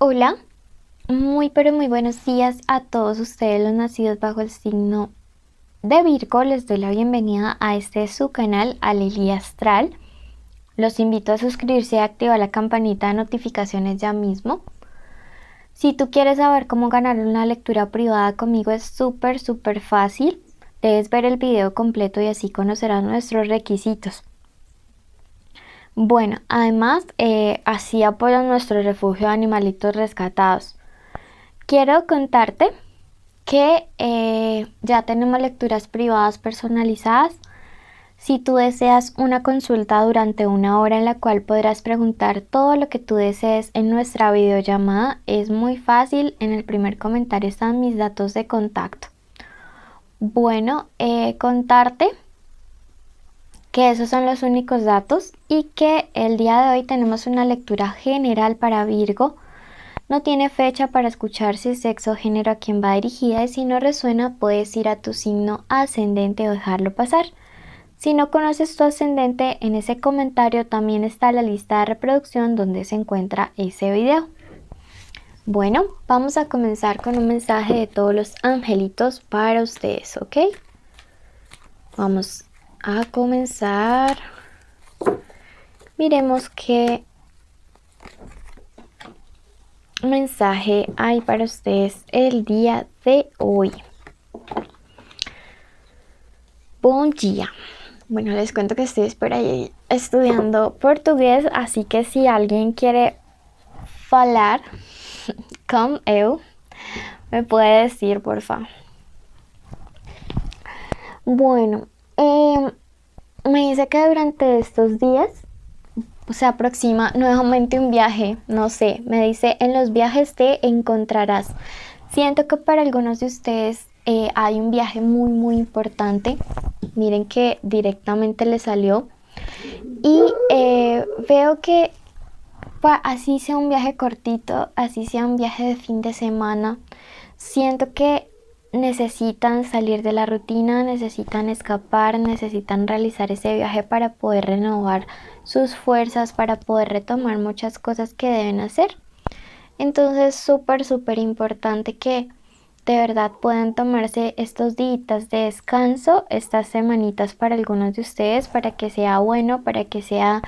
Hola, muy pero muy buenos días a todos ustedes los nacidos bajo el signo de Virgo. Les doy la bienvenida a su canal Alelí Astral. Los invito a suscribirse y activar la campanita de notificaciones ya mismo. Si tú quieres saber cómo ganar una lectura privada conmigo es súper fácil. Debes ver el video completo y así conocerás nuestros requisitos. Bueno, además así apoyan nuestro refugio de animalitos rescatados. Quiero contarte que ya tenemos lecturas privadas personalizadas. Si tú deseas una consulta durante una hora en la cual podrás preguntar todo lo que tú desees en nuestra videollamada, es muy fácil. En el primer comentario están mis datos de contacto. Bueno, contarte que esos son los únicos datos y que el día de hoy tenemos una lectura general para Virgo. No tiene fecha para escucharse, sexo o género a quien va dirigida, y si no resuena puedes ir a tu signo ascendente o dejarlo pasar. Si no conoces tu ascendente, en ese comentario también está la lista de reproducción donde se encuentra ese video. Bueno, vamos a comenzar con un mensaje de todos los angelitos para ustedes, ¿ok? Vamos a comenzar. Miremos qué mensaje hay para ustedes el día de hoy. Bom dia. Bueno, les cuento que estoy por ahí estudiando portugués, así que si alguien quiere falar con eu, me puede decir, por favor. Bueno, me dice que durante estos días se aproxima nuevamente un viaje, no sé, me dice, en los viajes te encontrarás. Siento que para algunos de ustedes hay un viaje muy importante. Miren que directamente le salió. Y veo que así sea un viaje cortito, así sea un viaje de fin de semana, siento que necesitan salir de la rutina, necesitan escapar, necesitan realizar ese viaje para poder renovar sus fuerzas, para poder retomar muchas cosas que deben hacer. Entonces, súper importante que de verdad puedan tomarse estos días de descanso, estas semanitas para algunos de ustedes, para que sea bueno, para que sea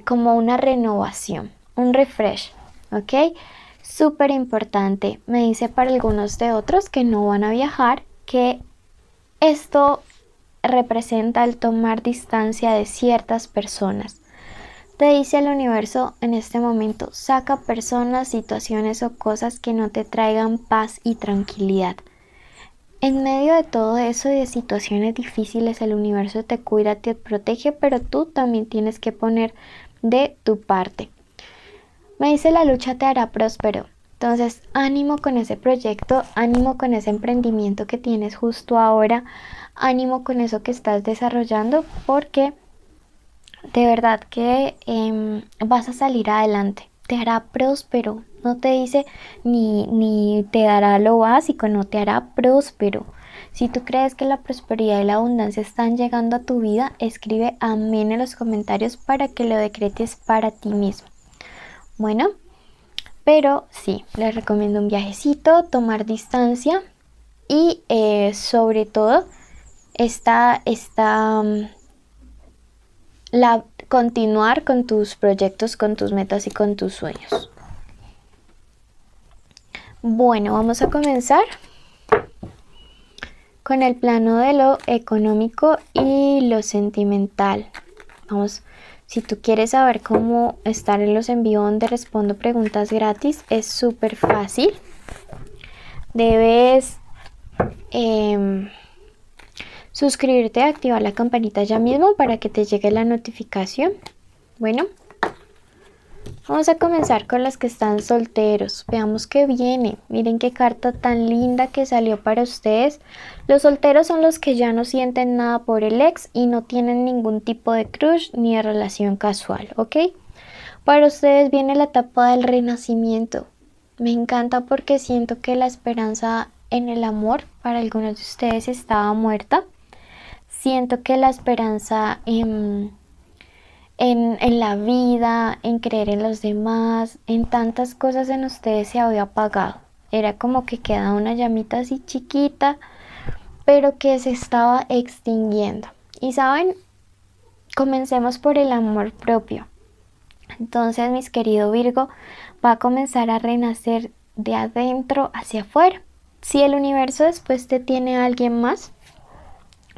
como una renovación, un refresh, ¿ok? Súper importante. Me dice para algunos de otros que no van a viajar, que esto representa el tomar distancia de ciertas personas. Te dice el universo en este momento, saca personas, situaciones o cosas que no te traigan paz y tranquilidad. En medio de todo eso y de situaciones difíciles, el universo te cuida, te protege, pero tú también tienes que poner de tu parte. Me dice la lucha te hará próspero. Entonces, ánimo con ese proyecto, ánimo con ese emprendimiento que tienes justo ahora, ánimo con eso que estás desarrollando, porque de verdad que vas a salir adelante, te hará próspero. No te dice ni te dará lo básico, no te hará próspero. Si tú crees que la prosperidad y la abundancia están llegando a tu vida, escribe amén en los comentarios para que lo decretes para ti mismo. Bueno, pero sí, les recomiendo un viajecito, tomar distancia y sobre todo continuar con tus proyectos, con tus metas y con tus sueños. Bueno, vamos a comenzar con el plano de lo económico y lo sentimental. Vamos, si tú quieres saber cómo estar en los envíos donde respondo preguntas gratis, es súper fácil. Debes suscribirte y activar la campanita ya mismo para que te llegue la notificación. Bueno, vamos a comenzar con los que están solteros. Veamos qué viene. Miren qué carta tan linda que salió para ustedes. Los solteros son los que ya no sienten nada por el ex y no tienen ningún tipo de crush ni de relación casual, ¿ok? Para ustedes viene la etapa del renacimiento. Me encanta porque siento que la esperanza en el amor para algunos de ustedes estaba muerta. Siento que la esperanza en la vida, en creer en los demás, en tantas cosas en ustedes se había apagado. Era como que quedaba una llamita así chiquita, pero que se estaba extinguiendo. Y saben, comencemos por el amor propio. Entonces, mis querido Virgo, va a comenzar a renacer de adentro hacia afuera. Si el universo después te tiene a alguien más,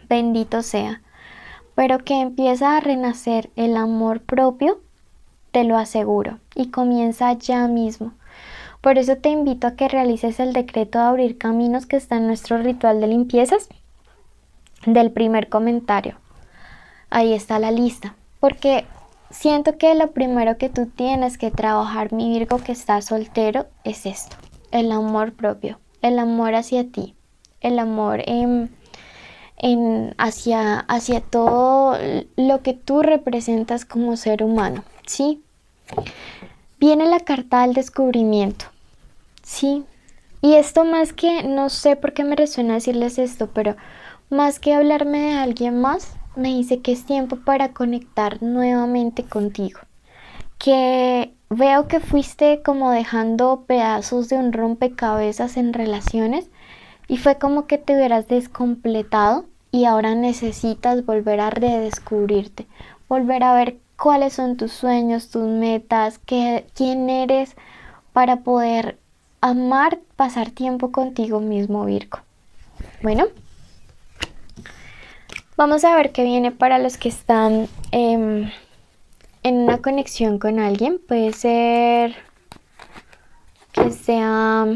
bendito sea. Pero que empieza a renacer el amor propio, te lo aseguro, y comienza ya mismo. Por eso te invito a que realices el decreto de abrir caminos que está en nuestro ritual de limpiezas del primer comentario. Ahí está la lista, porque siento que lo primero que tú tienes que trabajar, mi Virgo que está soltero, es esto, el amor propio, el amor hacia ti, el amor hacia todo lo que tú representas como ser humano, ¿sí? Viene la carta del descubrimiento, ¿sí? Y esto más que, no sé por qué me resuena decirles esto, pero más que hablarme de alguien más, me dice que es tiempo para conectar nuevamente contigo. Que veo que fuiste como dejando pedazos de un rompecabezas en relaciones y fue como que te hubieras descompletado y ahora necesitas volver a redescubrirte, volver a ver cuáles son tus sueños, tus metas, quién eres para poder amar, pasar tiempo contigo mismo, Virgo. Bueno, vamos a ver qué viene para los que están en una conexión con alguien. Puede ser que sea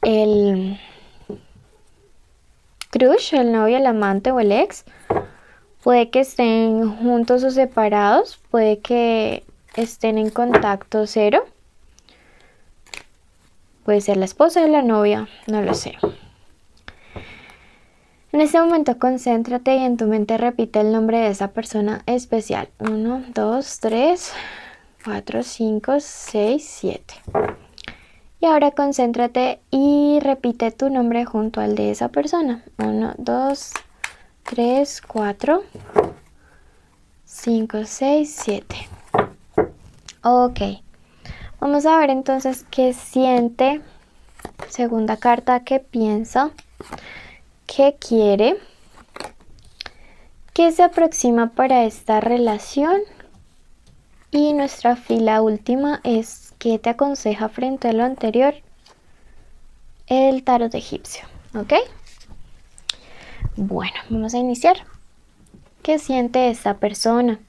el crush, el novio, el amante o el ex. Puede que estén juntos o separados. Puede que estén en contacto cero. Puede ser la esposa o la novia, no lo sé. En este momento concéntrate y en tu mente repite el nombre de esa persona especial. 1, 2, 3, 4, 5, 6, 7. Y ahora concéntrate y repite tu nombre junto al de esa persona. 1, 2, 3, 4, 5, 6, 7. Ok. Vamos a ver entonces qué siente. Segunda carta, qué piensa, qué quiere, qué se aproxima para esta relación. Y nuestra fila última es qué te aconseja frente a lo anterior el tarot egipcio. ¿Ok? Bueno, vamos a iniciar. ¿Qué siente esta persona?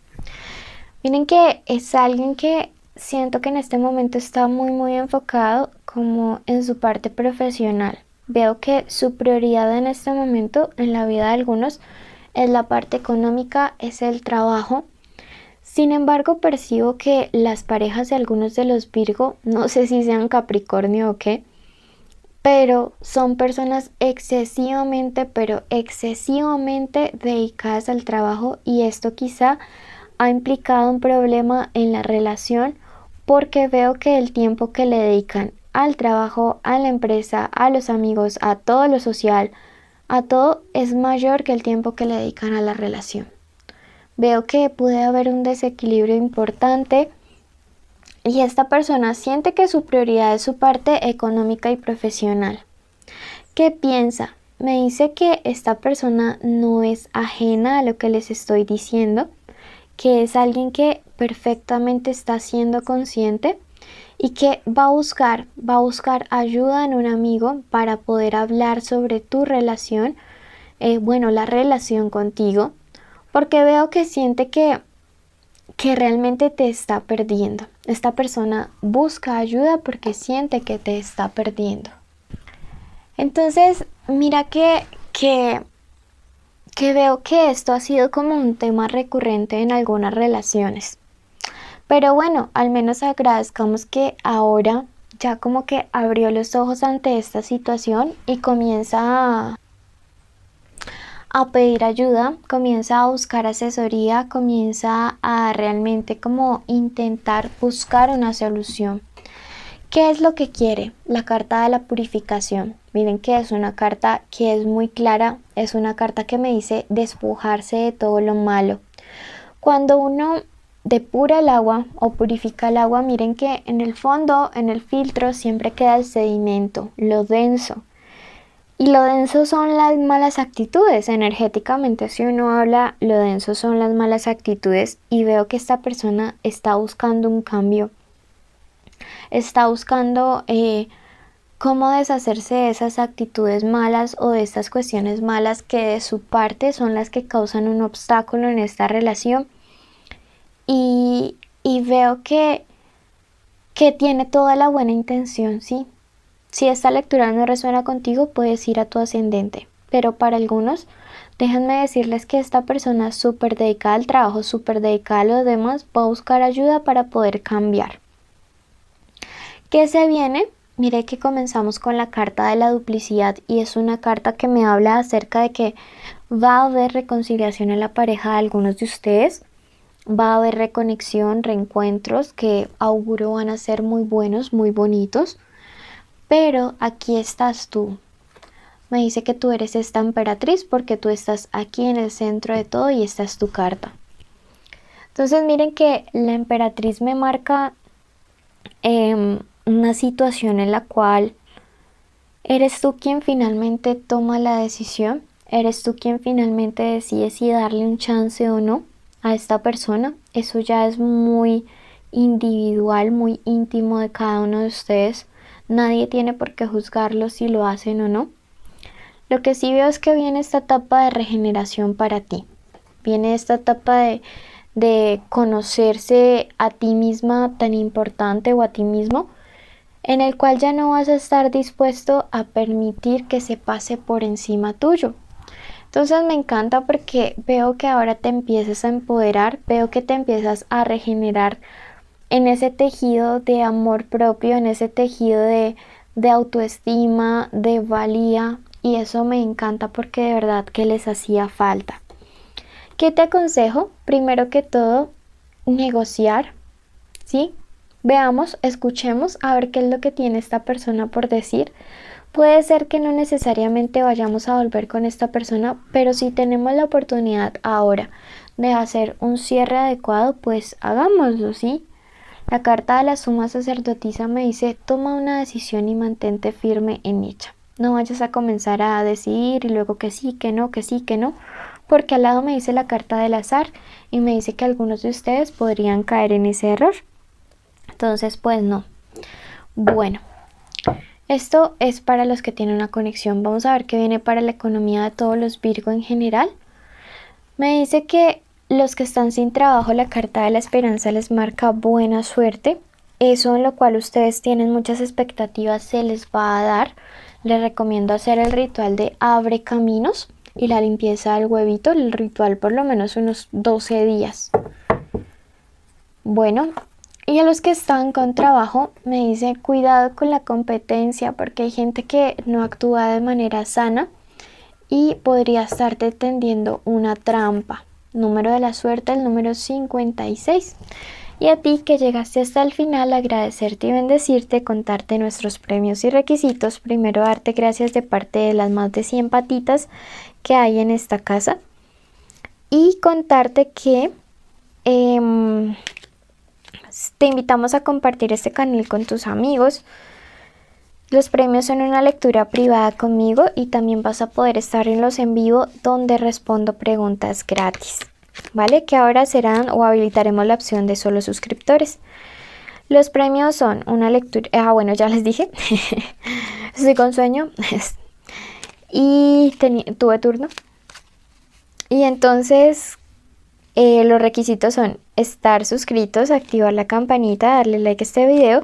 Miren que es alguien que siento que en este momento está muy enfocado como en su parte profesional. Veo que su prioridad en este momento en la vida de algunos es la parte económica, es el trabajo. Sin embargo, percibo que las parejas de algunos de los Virgo, no sé si sean Capricornio o qué, pero son personas excesivamente dedicadas al trabajo y esto quizá ha implicado un problema en la relación porque veo que el tiempo que le dedican al trabajo, a la empresa, a los amigos, a todo lo social, a todo es mayor que el tiempo que le dedican a la relación. Veo que puede haber un desequilibrio importante y esta persona siente que su prioridad es su parte económica y profesional. ¿Qué piensa? Me dice que esta persona no es ajena a lo que les estoy diciendo, que es alguien que perfectamente está siendo consciente y que va a buscar ayuda en un amigo para poder hablar sobre tu relación, la relación contigo, porque veo que siente que realmente te está perdiendo. Esta persona busca ayuda porque siente que te está perdiendo. Entonces, mira que veo que esto ha sido como un tema recurrente en algunas relaciones. Pero bueno, al menos agradezcamos que ahora ya como que abrió los ojos ante esta situación y comienza a pedir ayuda, comienza a buscar asesoría, comienza a realmente como intentar buscar una solución. ¿Qué es lo que quiere? La carta de la purificación. Miren que es una carta que es muy clara, es una carta que me dice despojarse de todo lo malo, Cuando uno depura el agua o purifica el agua, miren que en el fondo, en el filtro, siempre queda el sedimento, lo denso. Y lo denso son las malas actitudes. Energéticamente, si uno habla, lo denso son las malas actitudes. Y veo que esta persona está buscando un cambio. Está buscando cómo deshacerse de esas actitudes malas o de estas cuestiones malas que de su parte son las que causan un obstáculo en esta relación. Y veo que tiene toda la buena intención, ¿sí? Si esta lectura no resuena contigo, puedes ir a tu ascendente. Pero para algunos, déjenme decirles que esta persona súper dedicada al trabajo, súper dedicada a los demás, va a buscar ayuda para poder cambiar. ¿Qué se viene? Mire que comenzamos con la carta de la duplicidad y es una carta que me habla acerca de que va a haber reconciliación en la pareja de algunos de ustedes. Va a haber reconexión, reencuentros que auguro van a ser muy buenos, muy bonitos. Pero aquí estás tú. Me dice que tú eres esta emperatriz porque tú estás aquí en el centro de todo y esta es tu carta. Entonces miren que la emperatriz me marca una situación en la cual eres tú quien finalmente toma la decisión. Eres tú quien finalmente decide si darle un chance o no a esta persona. Eso ya es muy individual, muy íntimo de cada uno de ustedes. Nadie tiene por qué juzgarlo si lo hacen o no. Lo que sí veo es que viene esta etapa de regeneración para ti. Viene esta etapa de conocerse a ti misma tan importante o a ti mismo, en el cual ya no vas a estar dispuesto a permitir que se pase por encima tuyo. Entonces me encanta porque veo que ahora te empiezas a empoderar, veo que te empiezas a regenerar en ese tejido de amor propio, en ese tejido de autoestima, de valía, y eso me encanta porque de verdad que les hacía falta. ¿Qué te aconsejo? Primero que todo, negociar, ¿sí? Veamos, escuchemos a ver qué es lo que tiene esta persona por decir. Puede ser que no necesariamente vayamos a volver con esta persona, pero si tenemos la oportunidad ahora de hacer un cierre adecuado, pues hagámoslo, ¿sí? La carta de la suma sacerdotisa me dice, toma una decisión y mantente firme en ella. No vayas a comenzar a decidir y luego que sí, que no, que sí, que no, porque al lado me dice la carta del azar y me dice que algunos de ustedes podrían caer en ese error. Entonces, pues no. Bueno, esto es para los que tienen una conexión. Vamos a ver qué viene para la economía de todos los Virgo en general. Me dice que los que están sin trabajo, la carta de la esperanza les marca buena suerte. Eso en lo cual ustedes tienen muchas expectativas se les va a dar. Les recomiendo hacer el ritual de abre caminos y la limpieza del huevito. El ritual por lo menos unos 12 días. Bueno, y a los que están con trabajo me dice cuidado con la competencia porque hay gente que no actúa de manera sana y podría estarte tendiendo una trampa. Número de la suerte, el número 56. Y a ti que llegaste hasta el final, agradecerte y bendecirte, contarte nuestros premios y requisitos. Primero, darte gracias de parte de las más de 100 patitas que hay en esta casa. Y contarte que te invitamos a compartir este canal con tus amigos. Los premios son una lectura privada conmigo y también vas a poder estar en los en vivo donde respondo preguntas gratis, ¿vale? Que ahora serán o habilitaremos la opción de solo suscriptores. Los premios son una lectura, bueno, ya les dije, estoy con sueño y tuve turno. Y entonces los requisitos son estar suscritos, activar la campanita, darle like a este video,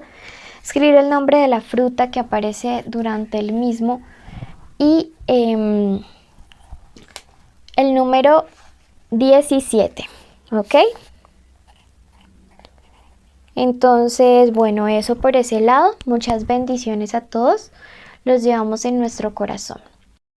escribir el nombre de la fruta que aparece durante el mismo y el número 17, ¿ok? Entonces, bueno, eso por ese lado. Muchas bendiciones a todos. Los llevamos en nuestro corazón.